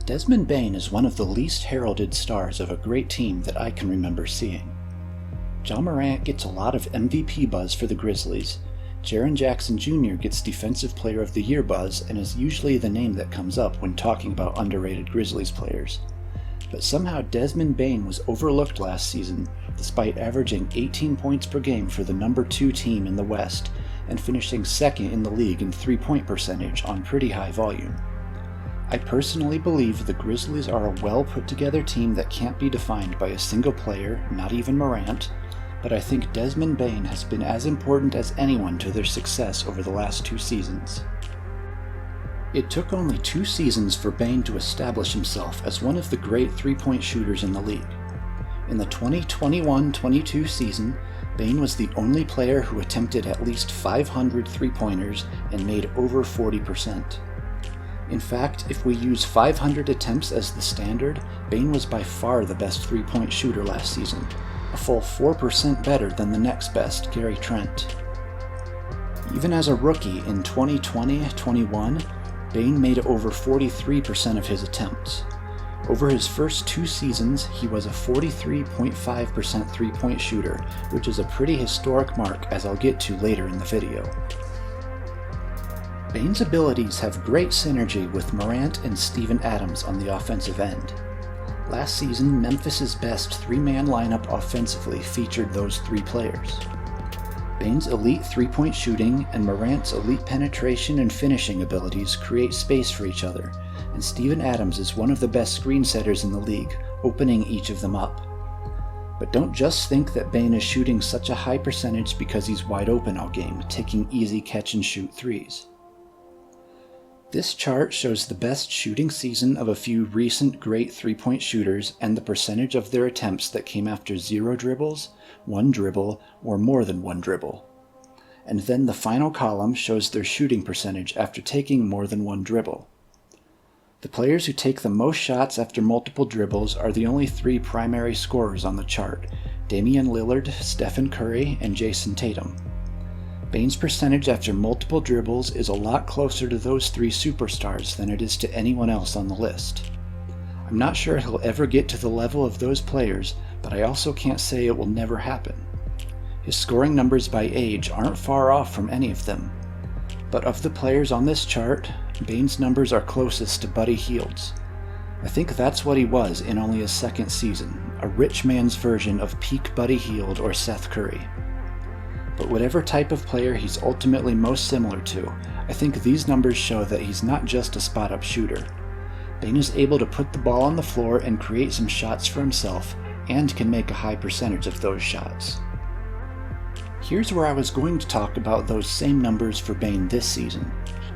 Desmond Bane is one of the least heralded stars of a great team that I can remember seeing. Ja Morant gets a lot of MVP buzz for the Grizzlies. Jaren Jackson Jr. gets Defensive Player of the Year buzz and is usually the name that comes up when talking about underrated Grizzlies players. But somehow Desmond Bane was overlooked last season, despite averaging 18 points per game for the number 2 team in the West and finishing second in the league in three-point percentage on pretty high volume. I personally believe the Grizzlies are a well put together team that can't be defined by a single player, not even Morant, but I think Desmond Bane has been as important as anyone to their success over the last 2 seasons. It took only 2 seasons for Bane to establish himself as one of the great three-point shooters in the league. In the 2021-22 season, Bane was the only player who attempted at least 500 three-pointers and made over 40%. In fact, if we use 500 attempts as the standard, Bane was by far the best three-point shooter last season, a full 4% better than the next best, Gary Trent. Even as a rookie in 2020-21, Bane made over 43% of his attempts. Over his first 2 seasons, he was a 43.5% three-point shooter, which is a pretty historic mark, as I'll get to later in the video. Bane's abilities have great synergy with Morant and Steven Adams on the offensive end. Last season, Memphis's best 3-man lineup offensively featured those 3 players. Bane's elite three-point shooting and Morant's elite penetration and finishing abilities create space for each other, and Steven Adams is one of the best screen setters in the league, opening each of them up. But don't just think that Bane is shooting such a high percentage because he's wide open all game, taking easy catch-and-shoot threes. This chart shows the best shooting season of a few recent great three-point shooters and the percentage of their attempts that came after 0 dribbles, 1 dribble, or more than 1 dribble. And then the final column shows their shooting percentage after taking more than 1 dribble. The players who take the most shots after multiple dribbles are the only 3 primary scorers on the chart: Damian Lillard, Stephen Curry, and Jason Tatum. Bane's percentage after multiple dribbles is a lot closer to those 3 superstars than it is to anyone else on the list. I'm not sure he'll ever get to the level of those players, but I also can't say it will never happen. His scoring numbers by age aren't far off from any of them. But of the players on this chart, Bane's numbers are closest to Buddy Hield's. I think that's what he was in only his 2nd season, a rich man's version of peak Buddy Hield or Seth Curry. But whatever type of player he's ultimately most similar to, I think these numbers show that he's not just a spot-up shooter. Bane is able to put the ball on the floor and create some shots for himself, and can make a high percentage of those shots. Here's where I was going to talk about those same numbers for Bane this season,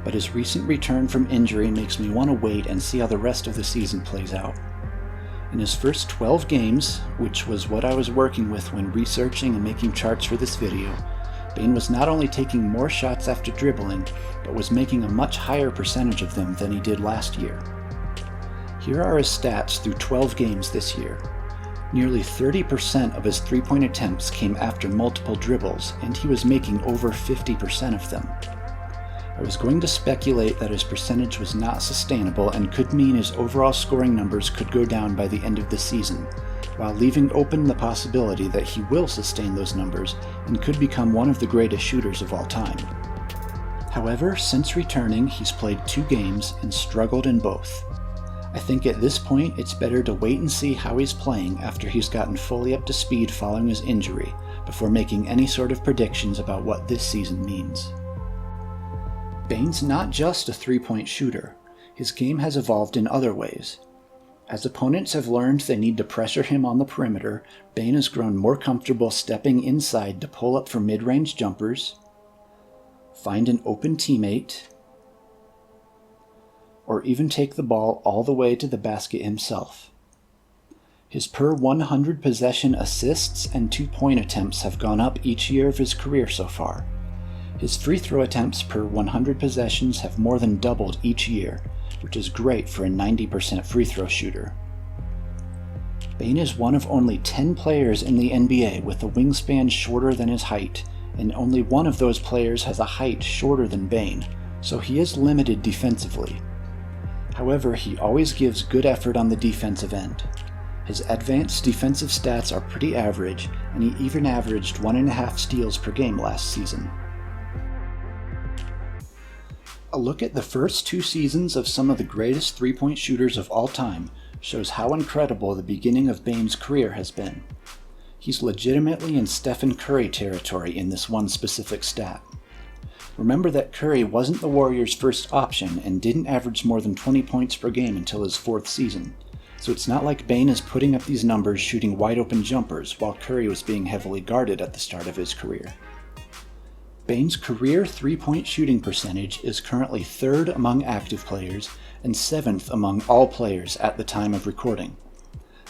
but his recent return from injury makes me want to wait and see how the rest of the season plays out. In his first 12 games, which was what I was working with when researching and making charts for this video, Bane was not only taking more shots after dribbling, but was making a much higher percentage of them than he did last year. Here are his stats through 12 games this year. Nearly 30% of his three-point attempts came after multiple dribbles, and he was making over 50% of them. I was going to speculate that his percentage was not sustainable and could mean his overall scoring numbers could go down by the end of the season, while leaving open the possibility that he will sustain those numbers and could become one of the greatest shooters of all time. However, since returning, he's played 2 games and struggled in both. I think at this point it's better to wait and see how he's playing after he's gotten fully up to speed following his injury before making any sort of predictions about what this season means. Bane's not just a three-point shooter. His game has evolved in other ways. As opponents have learned they need to pressure him on the perimeter, Bane has grown more comfortable stepping inside to pull up for mid-range jumpers, find an open teammate, or even take the ball all the way to the basket himself. His per 100 possession assists and 2-point attempts have gone up each year of his career so far. His free throw attempts per 100 possessions have more than doubled each year, which is great for a 90% free throw shooter. Bane is one of only 10 players in the NBA with a wingspan shorter than his height, and only one of those players has a height shorter than Bane, so he is limited defensively. However, he always gives good effort on the defensive end. His advanced defensive stats are pretty average, and he even averaged 1.5 steals per game last season. A look at the first 2 seasons of some of the greatest three-point shooters of all time shows how incredible the beginning of Bane's career has been. He's legitimately in Stephen Curry territory in this one specific stat. Remember that Curry wasn't the Warriors' first option and didn't average more than 20 points per game until his 4th season, so it's not like Bane is putting up these numbers shooting wide-open jumpers while Curry was being heavily guarded at the start of his career. Bane's career three-point shooting percentage is currently 3rd among active players and 7th among all players at the time of recording.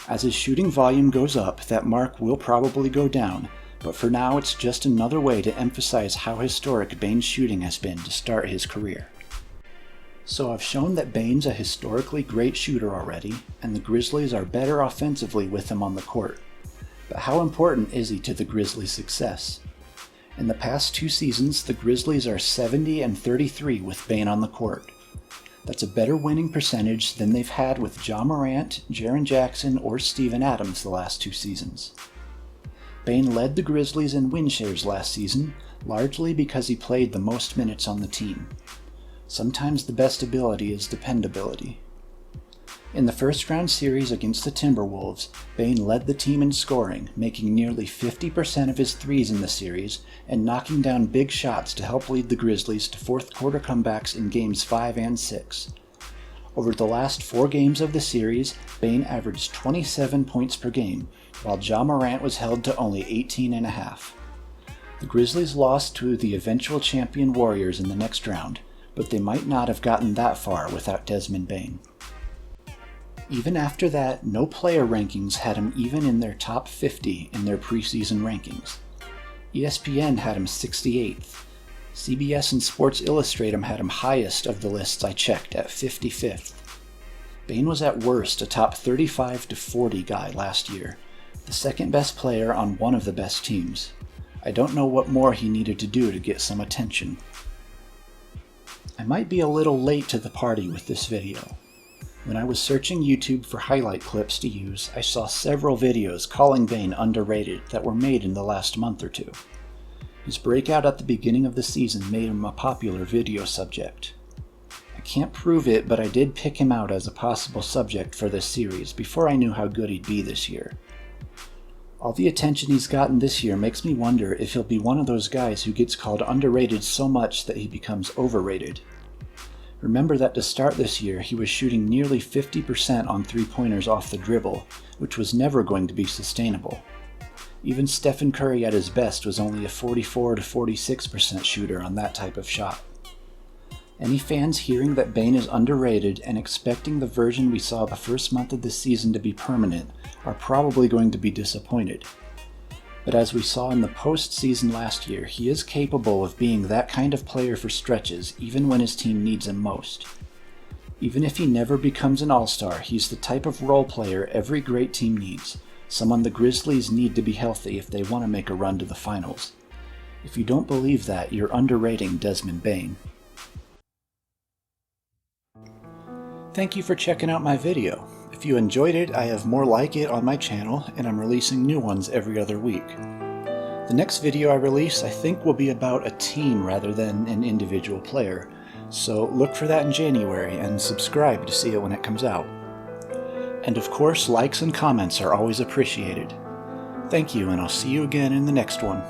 As his shooting volume goes up, that mark will probably go down, but for now it's just another way to emphasize how historic Bane's shooting has been to start his career. So I've shown that Bane's a historically great shooter already, and the Grizzlies are better offensively with him on the court. But how important is he to the Grizzlies' success? In the past 2 seasons, the Grizzlies are 70-33 with Bane on the court. That's a better winning percentage than they've had with Ja Morant, Jaren Jackson, or Steven Adams the last 2 seasons. Bane led the Grizzlies in win shares last season, largely because he played the most minutes on the team. Sometimes the best ability is dependability. In the first round series against the Timberwolves, Bane led the team in scoring, making nearly 50% of his threes in the series and knocking down big shots to help lead the Grizzlies to fourth quarter comebacks in games 5 and 6. Over the last 4 games of the series, Bane averaged 27 points per game, while Ja Morant was held to only 18.5. The Grizzlies lost to the eventual champion Warriors in the next round, but they might not have gotten that far without Desmond Bane. Even after that, no player rankings had him even in their top 50 in their preseason rankings. ESPN had him 68th. CBS and Sports Illustrated had him highest of the lists I checked at 55th. Bane was at worst a top 35 to 40 guy last year, the second best player on one of the best teams. I don't know what more he needed to do to get some attention. I might be a little late to the party with this video. When I was searching YouTube for highlight clips to use, I saw several videos calling Bane underrated that were made in the last month or 2. His breakout at the beginning of the season made him a popular video subject. I can't prove it, but I did pick him out as a possible subject for this series before I knew how good he'd be this year. All the attention he's gotten this year makes me wonder if he'll be one of those guys who gets called underrated so much that he becomes overrated. Remember that to start this year, he was shooting nearly 50% on three-pointers off the dribble, which was never going to be sustainable. Even Stephen Curry at his best was only a 44 to 46% shooter on that type of shot. Any fans hearing that Bane is underrated and expecting the version we saw the first month of this season to be permanent are probably going to be disappointed. But as we saw in the postseason last year, he is capable of being that kind of player for stretches even when his team needs him most. Even if he never becomes an all-star, he's the type of role player every great team needs, someone the Grizzlies need to be healthy if they want to make a run to the finals. If you don't believe that, you're underrating Desmond Bane. Thank you for checking out my video. If you enjoyed it, I have more like it on my channel, and I'm releasing new ones every other week. The next video I release, I think, will be about a team rather than an individual player, so look for that in January and subscribe to see it when it comes out. And of course, likes and comments are always appreciated. Thank you, and I'll see you again in the next one.